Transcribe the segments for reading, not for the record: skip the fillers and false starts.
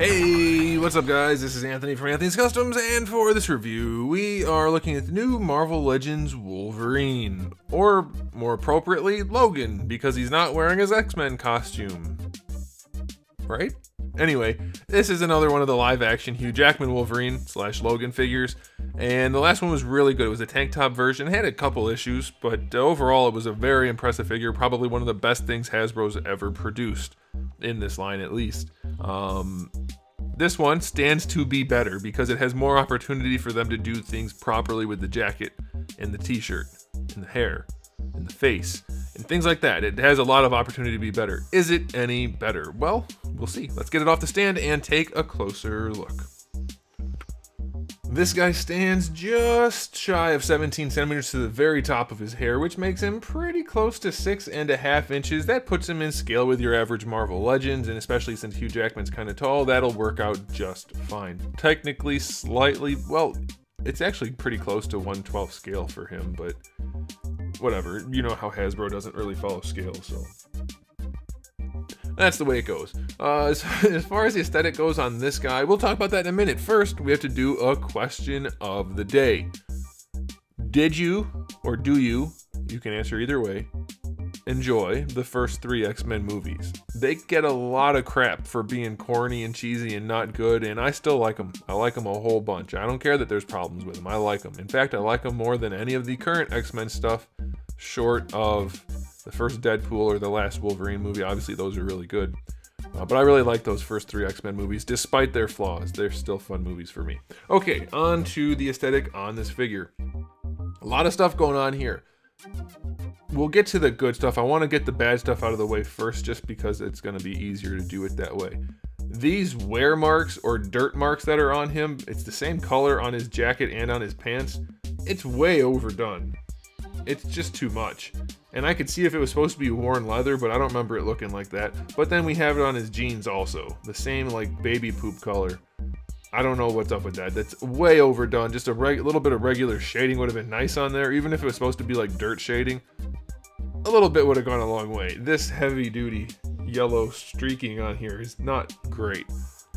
Hey, what's up guys? This is Anthony from Anthony's Customs, and for this review, we are looking at the new Marvel Legends Wolverine. Or, more appropriately, Logan, because he's not wearing his X-Men costume. Right? Anyway, this is another one of the live-action Hugh Jackman Wolverine / Logan figures, and the last one was really good. It was a tank top version, it had a couple issues, but overall it was a very impressive figure, probably one of the best things Hasbro's ever produced, in this line at least. This one stands to be better because it has more opportunity for them to do things properly with the jacket and the t-shirt and the hair and the face and things like that. It has a lot of opportunity to be better. Is it any better? Well, we'll see. Let's get it off the stand and take a closer look. This guy stands just shy of 17 centimeters to the very top of his hair, which makes him pretty close to 6.5 inches. That puts him in scale with your average Marvel Legends, and especially since Hugh Jackman's kind of tall, that'll work out just fine. Technically, slightly, well, it's actually pretty close to 1/12 scale for him, but whatever. You know how Hasbro doesn't really follow scale, so that's the way it goes. As far as the aesthetic goes on this guy, we'll talk about that in a minute. First, we have to do a question of the day. Did you, or do you can answer either way, enjoy the first 3 X-Men movies? They get a lot of crap for being corny and cheesy and not good, and I still like them. I like them a whole bunch. I don't care that there's problems with them. I like them. In fact, I like them more than any of the current X-Men stuff, short of the first Deadpool or the last Wolverine movie. Obviously, those are really good. But I really like those first 3 X-Men movies, despite their flaws. They're still fun movies for me. Okay, on to the aesthetic on this figure. A lot of stuff going on here. We'll get to the good stuff. I want to get the bad stuff out of the way first, just because it's going to be easier to do it that way. These wear marks or dirt marks that are on him, it's the same color on his jacket and on his pants. It's way overdone. It's just too much. And I could see if it was supposed to be worn leather, but I don't remember it looking like that. But then we have it on his jeans also. The same like baby poop color. I don't know what's up with that. That's way overdone. Just a little bit of regular shading would have been nice on there. Even if it was supposed to be like dirt shading, a little bit would have gone a long way. This heavy duty yellow streaking on here is not great.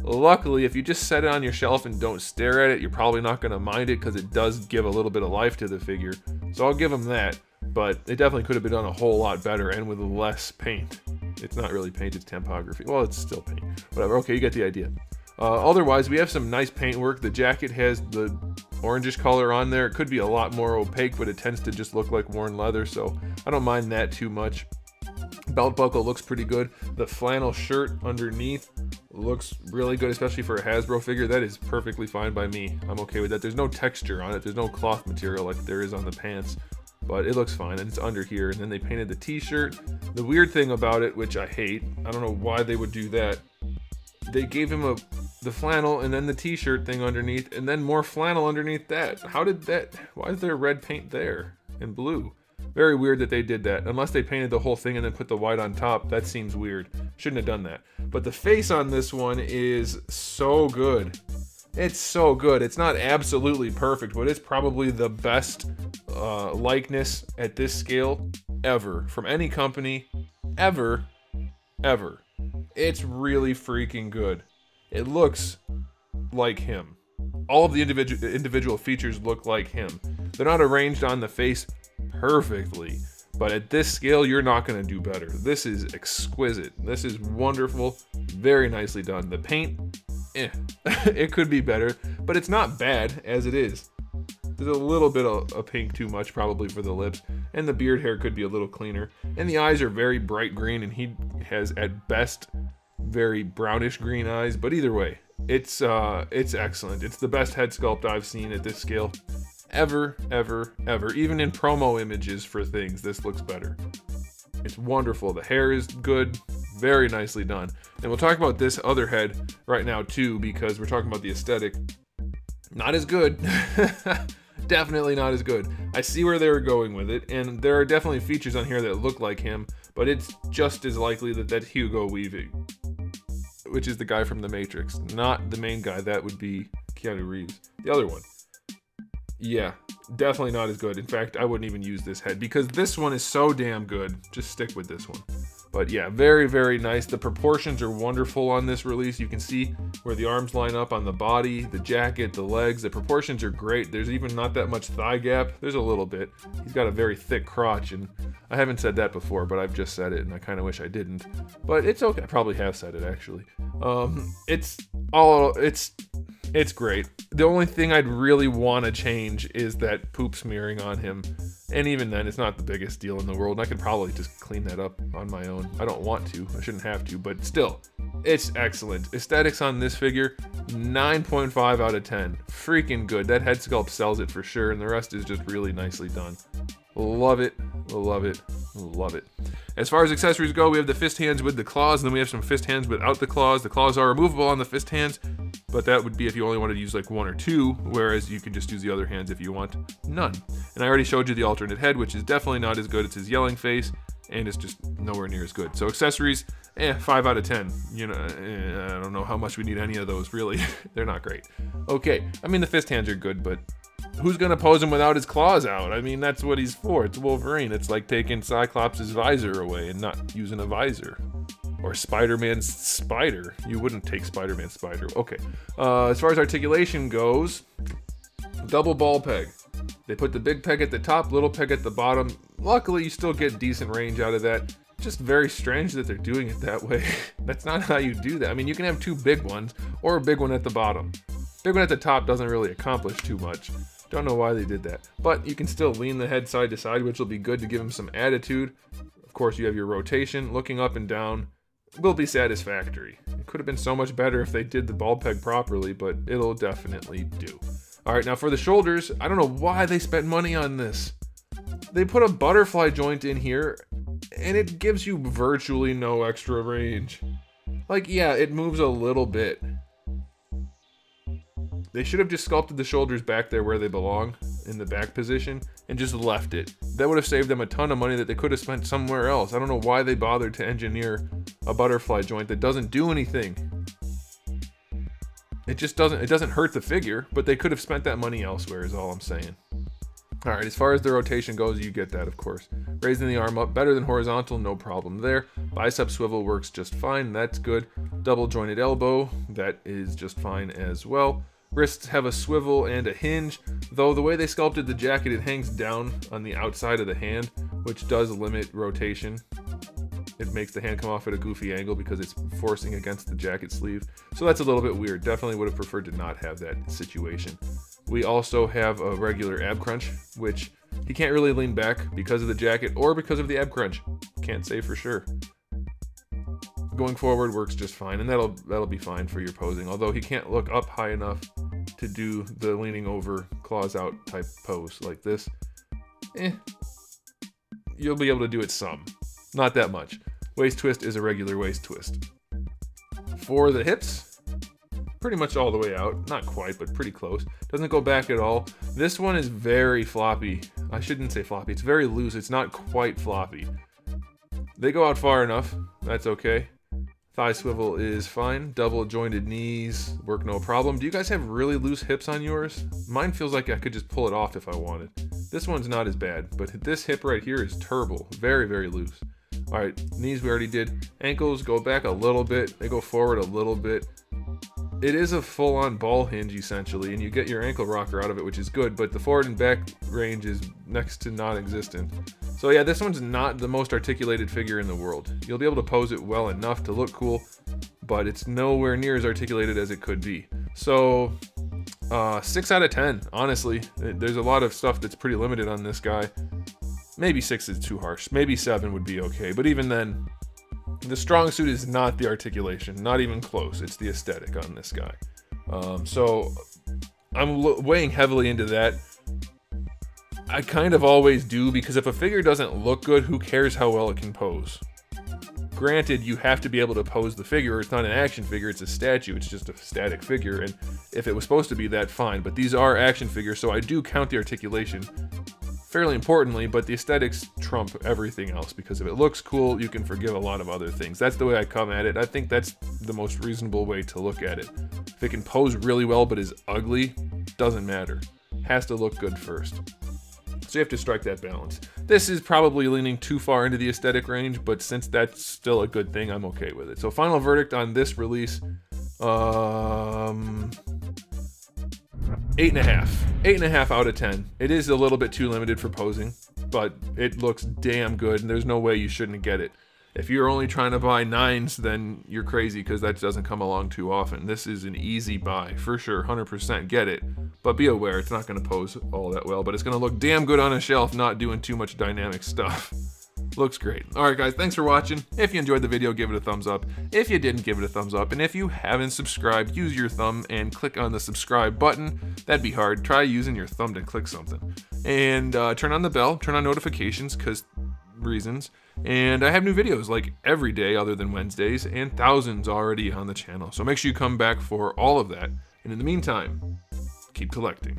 Luckily, if you just set it on your shelf and don't stare at it, you're probably not going to mind it because it does give a little bit of life to the figure. So I'll give him that. But it definitely could have been done a whole lot better and with less paint. It's not really paint, it's typography. Well, it's still paint. Whatever, okay, you get the idea. Otherwise, we have some nice paint work. The jacket has the orangish color on there. It could be a lot more opaque, but it tends to just look like worn leather, so I don't mind that too much. Belt buckle looks pretty good. The flannel shirt underneath looks really good, especially for a Hasbro figure. That is perfectly fine by me. I'm okay with that. There's no texture on it. There's no cloth material like there is on the pants. But it looks fine, and it's under here. And then they painted the t-shirt. The weird thing about it, which I hate, I don't know why they would do that, they gave him the flannel and then the t-shirt thing underneath, and then more flannel underneath that. How did that, why is there red paint there and blue? Very weird that they did that. Unless they painted the whole thing and then put the white on top, that seems weird. Shouldn't have done that. But the face on this one is so good. It's so good. It's not absolutely perfect, but it's probably the best likeness at this scale ever from any company ever. It's really freaking good. It looks like him. All of the individual features look like him. They're not arranged on the face perfectly, but at this scale you're not going to do better. This is exquisite. This is wonderful. Very nicely done. The paint, it could be better, but it's not bad as it is. There's a little bit of pink too much probably for the lips, and the beard hair could be a little cleaner, and the eyes are very bright green, and he has at best very brownish green eyes, but either way, it's excellent. It's the best head sculpt I've seen at this scale ever. Even in promo images for things, this looks better. It's wonderful. The hair is good, very nicely done. And we'll talk about this other head right now too, because we're talking about the aesthetic. Not as good. Definitely not as good. I see where they were going with it, and there are definitely features on here that look like him, but it's just as likely that that's Hugo Weaving, which is the guy from The Matrix, not the main guy. That would be Keanu Reeves. The other one. Yeah, definitely not as good. In fact, I wouldn't even use this head because this one is so damn good. Just stick with this one. But yeah, very, very nice. The proportions are wonderful on this release. You can see where the arms line up on the body, the jacket, the legs. The proportions are great. There's even not that much thigh gap. There's a little bit. He's got a very thick crotch, and I haven't said that before, but I've just said it, and I kind of wish I didn't. But it's okay. I probably have said it, actually. It's great. The only thing I'd really want to change is that poop smearing on him. And even then, it's not the biggest deal in the world. I could probably just clean that up on my own. I don't want to. I shouldn't have to. But still, it's excellent. Aesthetics on this figure, 9.5 out of 10. Freaking good. That head sculpt sells it for sure. And the rest is just really nicely done. Love it. Love it. Love it. As far as accessories go, we have the fist hands with the claws. And then we have some fist hands without the claws. The claws are removable on the fist hands. But that would be if you only wanted to use like one or two, whereas you can just use the other hands if you want none. And I already showed you the alternate head, which is definitely not as good as his yelling face, and it's just nowhere near as good. So accessories, 5 out of 10. You know, I don't know how much we need any of those, really. They're not great. Okay, I mean, the fist hands are good, but who's gonna pose him without his claws out? I mean, that's what he's for. It's Wolverine. It's like taking Cyclops' visor away and not using a visor. Or Spider-Man's spider. You wouldn't take Spider-Man's spider. Okay. As far as articulation goes, double ball peg. They put the big peg at the top, little peg at the bottom. Luckily, you still get decent range out of that. Just very strange that they're doing it that way. That's not how you do that. I mean, you can have two big ones or a big one at the bottom. Big one at the top doesn't really accomplish too much. Don't know why they did that. But you can still lean the head side to side, which will be good to give him some attitude. Of course, you have your rotation, looking up and down. Will be satisfactory. It could have been so much better if they did the ball peg properly, but it'll definitely do. Alright, now for the shoulders, I don't know why they spent money on this. They put a butterfly joint in here, and it gives you virtually no extra range. Like, yeah, it moves a little bit. They should have just sculpted the shoulders back there where they belong, in the back position, and just left it. That would have saved them a ton of money that they could have spent somewhere else. I don't know why they bothered to engineer a butterfly joint that doesn't do anything. It just doesn't hurt the figure, but they could have spent that money elsewhere is all I'm saying. Alright, as far as the rotation goes, you get that, of course. Raising the arm up, better than horizontal, no problem there. Bicep swivel works just fine, that's good. Double jointed elbow, that is just fine as well. Wrists have a swivel and a hinge, though the way they sculpted the jacket, it hangs down on the outside of the hand, which does limit rotation. It makes the hand come off at a goofy angle because it's forcing against the jacket sleeve. So that's a little bit weird. Definitely would have preferred to not have that situation. We also have a regular ab crunch, which he can't really lean back because of the jacket or because of the ab crunch. Can't say for sure. Going forward works just fine, and that'll be fine for your posing, although he can't look up high enough to do the leaning over, claws out type pose like this. You'll be able to do it some. Not that much. Waist twist is a regular waist twist. For the hips, pretty much all the way out. Not quite, but pretty close. Doesn't go back at all. This one is very floppy. I shouldn't say floppy. It's very loose. It's not quite floppy. They go out far enough. That's okay. Thigh swivel is fine. Double jointed knees work no problem. Do you guys have really loose hips on yours? Mine feels like I could just pull it off if I wanted. This one's not as bad, but this hip right here is terrible. Very, very loose. Alright, knees we already did. Ankles go back a little bit. They go forward a little bit. It is a full-on ball hinge, essentially, and you get your ankle rocker out of it, which is good, but the forward and back range is next to non-existent. So yeah, this one's not the most articulated figure in the world. You'll be able to pose it well enough to look cool, but it's nowhere near as articulated as it could be. So, 6 out of 10, honestly. There's a lot of stuff that's pretty limited on this guy. Maybe 6 is too harsh. Maybe 7 would be okay, but even then, the strong suit is not the articulation, not even close. It's the aesthetic on this guy. So I'm weighing heavily into that. I kind of always do, because if a figure doesn't look good, who cares how well it can pose? Granted, you have to be able to pose the figure. It's not an action figure, it's a statue. It's just a static figure, and if it was supposed to be that, fine. But these are action figures, so I do count the articulation fairly importantly, but the aesthetics trump everything else, because if it looks cool, you can forgive a lot of other things. That's the way I come at it. I think that's the most reasonable way to look at it. If it can pose really well but is ugly, doesn't matter. Has to look good first. So you have to strike that balance. This is probably leaning too far into the aesthetic range, but since that's still a good thing, I'm okay with it. So final verdict on this release, 8.5. 8.5 out of 10. It is a little bit too limited for posing, but it looks damn good, and there's no way you shouldn't get it. If you're only trying to buy 9s, then you're crazy, because that doesn't come along too often. This is an easy buy, for sure, 100% get it. But be aware, it's not going to pose all that well, but it's going to look damn good on a shelf, not doing too much dynamic stuff. Looks great. Alright guys, thanks for watching. If you enjoyed the video, give it a thumbs up. If you didn't, give it a thumbs up. And if you haven't subscribed, use your thumb and click on the subscribe button. That'd be hard. Try using your thumb to click something. And turn on the bell, turn on notifications, because reasons. And I have new videos like every day other than Wednesdays, and thousands already on the channel. So make sure you come back for all of that. And in the meantime, keep collecting.